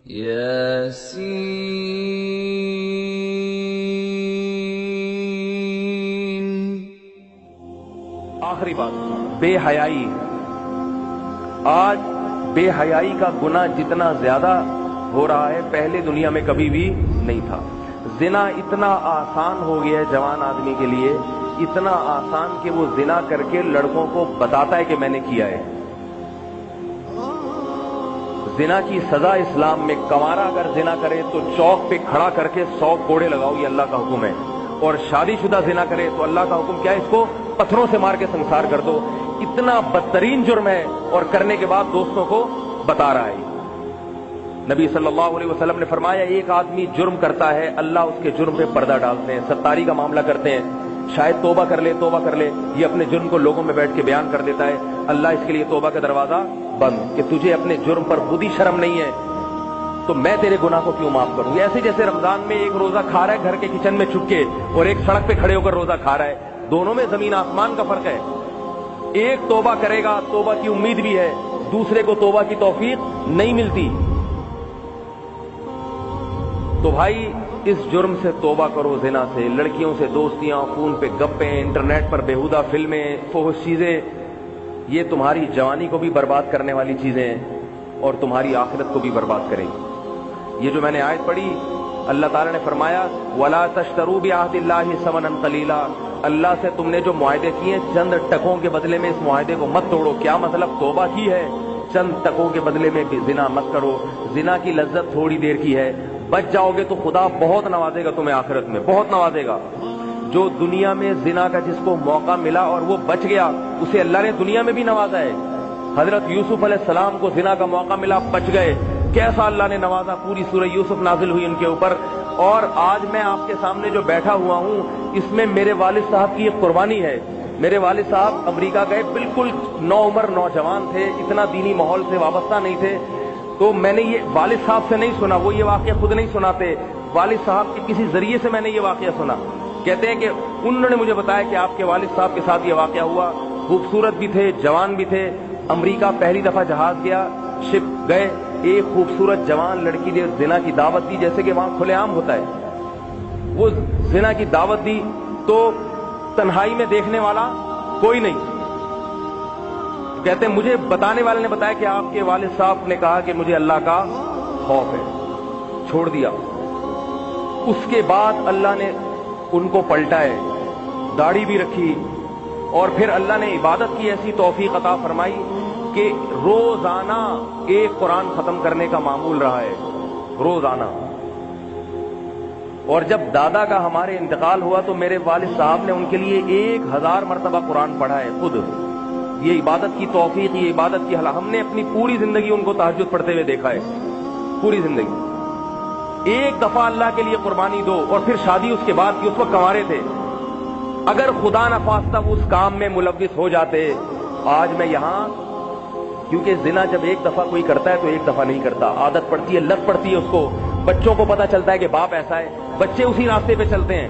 یاسین۔ آخری بات، بے حیائی۔ آج بے حیائی کا گناہ جتنا زیادہ ہو رہا ہے پہلے دنیا میں کبھی بھی نہیں تھا۔ زنا اتنا آسان ہو گیا ہے جوان آدمی کے لیے، اتنا آسان کہ وہ زنا کر کے لڑکوں کو بتاتا ہے کہ میں نے کیا ہے۔ زنا کی سزا اسلام میں، کنوارا اگر زنا کرے تو چوک پہ کھڑا کر کے 100 کوڑے لگاؤ، یہ اللہ کا حکم ہے، اور شادی شدہ زنا کرے تو اللہ کا حکم کیا ہے، اس کو پتھروں سے مار کے سنسار کر دو۔ اتنا بدترین جرم ہے، اور کرنے کے بعد دوستوں کو بتا رہا ہے۔ نبی صلی اللہ علیہ وسلم نے فرمایا ایک آدمی جرم کرتا ہے، اللہ اس کے جرم پہ پردہ ڈالتے ہیں، ستاری کا معاملہ کرتے ہیں، شاید توبہ کر لے، یہ اپنے جرم کو لوگوں میں بیٹھ کے بیان کر دیتا ہے، اللہ اس کے لیے توبہ کا دروازہ بند، کہ تجھے اپنے جرم پر خود ہی شرم نہیں ہے تو میں تیرے گناہ کو کیوں معاف کروں۔ ایسے جیسے رمضان میں ایک روزہ کھا رہا ہے گھر کے کچن میں چھپ کے، اور ایک سڑک پہ کھڑے ہو کر روزہ کھا رہا ہے، دونوں میں زمین آسمان کا فرق ہے۔ ایک توبہ کرے گا، توبہ کی امید بھی ہے، دوسرے کو توبہ کی توفیق نہیں ملتی۔ تو بھائی اس جرم سے توبہ کرو، زنا سے، لڑکیوں سے دوستیاں، فون پہ گپیں، انٹرنیٹ پر بیہودہ فلمیں، فحش چیزیں، یہ تمہاری جوانی کو بھی برباد کرنے والی چیزیں ہیں اور تمہاری آخرت کو بھی برباد کریں گی۔ یہ جو میں نے آیت پڑھی، اللہ تعالیٰ نے فرمایا وَلَا تَشْتَرُوا بِعَهْدِ اللَّهِ ثَمَنًا قَلِيلًا، اللہ سے تم نے جو معاہدے کیے چند ٹکوں کے بدلے میں اس معاہدے کو مت توڑو۔ کیا مطلب؟ توبہ کی ہے، چند ٹکوں کے بدلے میں بھی زنا مت کرو۔ زنا کی لذت تھوڑی دیر کی ہے، بچ جاؤ گے تو خدا بہت نوازے گا تمہیں، آخرت میں بہت نوازے گا۔ جو دنیا میں زنا کا جس کو موقع ملا اور وہ بچ گیا، اسے اللہ نے دنیا میں بھی نوازا ہے۔ حضرت یوسف علیہ السلام کو زنا کا موقع ملا، بچ گئے، کیسا اللہ نے نوازا، پوری سورہ یوسف نازل ہوئی ان کے اوپر۔ اور آج میں آپ کے سامنے جو بیٹھا ہوا ہوں، اس میں میرے والد صاحب کی ایک قربانی ہے۔ میرے والد صاحب امریکہ گئے، بالکل نوعمر نوجوان تھے، اتنا دینی ماحول سے وابستہ نہیں تھے، تو میں نے یہ والد صاحب سے نہیں سنا، وہ یہ واقعہ خود نہیں سناتے، والد صاحب کے کسی ذریعے سے میں نے یہ واقعہ سنا۔ کہتے ہیں کہ انہوں نے مجھے بتایا کہ آپ کے والد صاحب کے ساتھ یہ واقعہ ہوا، خوبصورت بھی تھے، جوان بھی تھے، امریکہ پہلی دفعہ جہاز گیا، شپ گئے، ایک خوبصورت جوان لڑکی نے زنا کی دعوت دی، جیسے کہ وہاں کھلے عام ہوتا ہے، وہ زنا کی دعوت دی تو تنہائی میں دیکھنے والا کوئی نہیں۔ کہتے ہیں مجھے بتانے والے نے بتایا کہ آپ کے والد صاحب نے کہا کہ مجھے اللہ کا خوف ہے، چھوڑ دیا۔ اس کے بعد اللہ نے ان کو پلٹا ہے، داڑھی بھی رکھی، اور پھر اللہ نے عبادت کی ایسی توفیق عطا فرمائی کہ روزانہ ایک قرآن ختم کرنے کا معمول رہا ہے، روزانہ۔ اور جب دادا کا ہمارے انتقال ہوا تو میرے والد صاحب نے ان کے لیے 1000 مرتبہ قرآن پڑھا ہے خود۔ یہ عبادت کی توفیق، یہ عبادت کی حالت، ہم نے اپنی پوری زندگی ان کو تہجد پڑھتے ہوئے دیکھا ہے، پوری زندگی۔ ایک دفعہ اللہ کے لیے قربانی دو، اور پھر شادی اس کے بعد کی، اس وقت کنوارے تھے، اگر خدا نخواستہ وہ اس کام میں ملوث ہو جاتے، آج میں یہاں، کیونکہ زنا جب ایک دفعہ کوئی کرتا ہے تو ایک دفعہ نہیں کرتا، عادت پڑتی ہے، لت پڑتی ہے اس کو، بچوں کو پتا چلتا ہے کہ باپ ایسا ہے، بچے اسی راستے پہ چلتے ہیں۔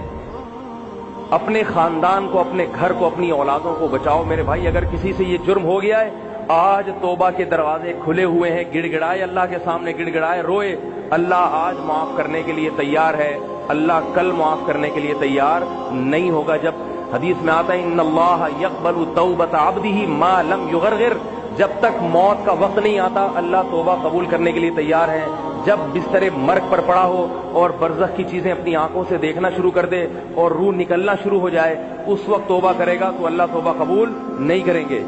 اپنے خاندان کو، اپنے گھر کو، اپنی اولادوں کو بچاؤ میرے بھائی۔ اگر کسی سے یہ جرم ہو گیا ہے، آج توبہ کے دروازے کھلے ہوئے ہیں، گڑ گڑائے اللہ کے سامنے، گڑ گڑائے روئے، اللہ آج معاف کرنے کے لیے تیار ہے، اللہ کل معاف کرنے کے لیے تیار نہیں ہوگا۔ جب حدیث میں آتا ہے ان اللہ یقبل توبۃ عبدہ ما لم یغرغر، جب تک موت کا وقت نہیں آتا اللہ توبہ قبول کرنے کے لیے تیار ہے۔ جب بستر مرگ پر پڑا ہو اور برزخ کی چیزیں اپنی آنکھوں سے دیکھنا شروع کر دے اور روح نکلنا شروع ہو جائے، اس وقت توبہ کرے گا تو اللہ توبہ قبول نہیں کریں گے۔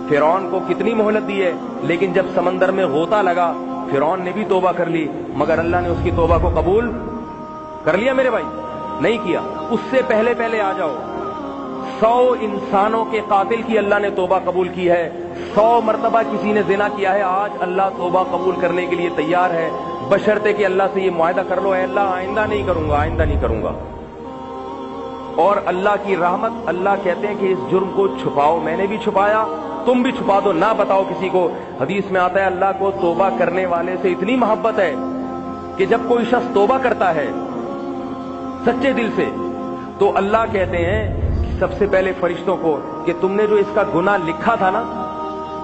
فرعون کو کتنی مہلت دی ہے، لیکن جب سمندر میں غوطہ لگا فرعون نے بھی توبہ کر لی، مگر اللہ نے اس کی توبہ کو قبول کر لیا میرے بھائی؟ نہیں کیا۔ اس سے پہلے آ جاؤ، 100 انسانوں کے قاتل کی اللہ نے توبہ قبول کی ہے، 100 مرتبہ کسی نے زنا کیا ہے، آج اللہ توبہ قبول کرنے کے لیے تیار ہے، بشرطے کہ اللہ سے یہ معاہدہ کر لو، اے اللہ آئندہ نہیں کروں گا، آئندہ نہیں کروں گا۔ اور اللہ کی رحمت، اللہ کہتے ہیں کہ اس جرم کو چھپاؤ، میں نے بھی چھپایا، تم بھی چھپا دو، نہ بتاؤ کسی کو۔ حدیث میں آتا ہے اللہ کو توبہ کرنے والے سے اتنی محبت ہے کہ جب کوئی شخص توبہ کرتا ہے سچے دل سے تو اللہ کہتے ہیں سب سے پہلے فرشتوں کو کہ تم نے جو اس کا گناہ لکھا تھا نا،